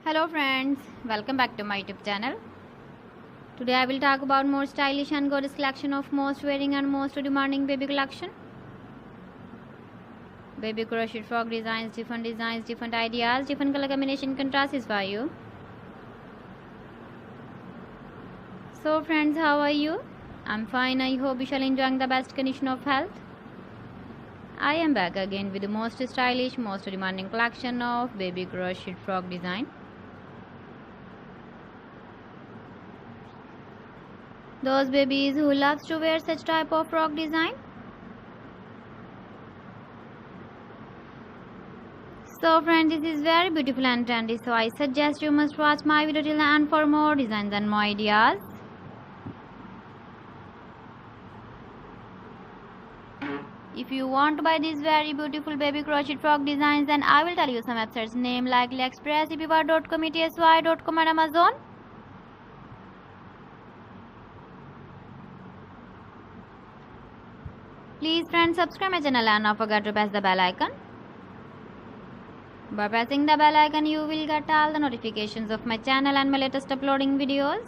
Hello friends, welcome back to my YouTube channel. Today I will talk about more stylish and gorgeous collection of most wearing and most demanding baby collection. Baby crochet frog designs, different ideas, different color combination contrasts for you. So friends, how are you? I'm fine. I hope you shall enjoying the best condition of health. I am back again with the most stylish, most demanding collection of baby crochet frog design. Those babies who loves to wear such type of frog design. So friends, this is very beautiful and trendy, so I suggest you must watch my video till the end for more designs and more ideas. If you want to buy these very beautiful baby crochet frog designs, then I will tell you some websites name like AliExpress, eBay.com, ETSY.com and Amazon. Please friends, subscribe my channel and not forget to press the bell icon. By pressing the bell icon, you will get all the notifications of my channel and my latest uploading videos.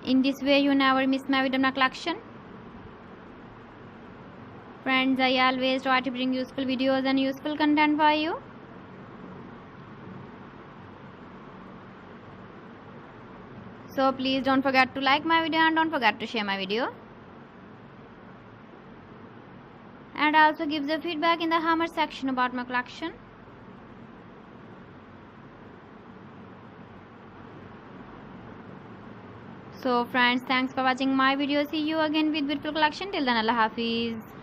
In this way, you never miss my video collection. Friends, I always try to bring useful videos and useful content for you. So please don't forget to like my video and don't forget to share my video. And also give the feedback in the comment section about my collection. So friends, thanks for watching my video. See you again with beautiful collection. Till then, Allah Hafiz.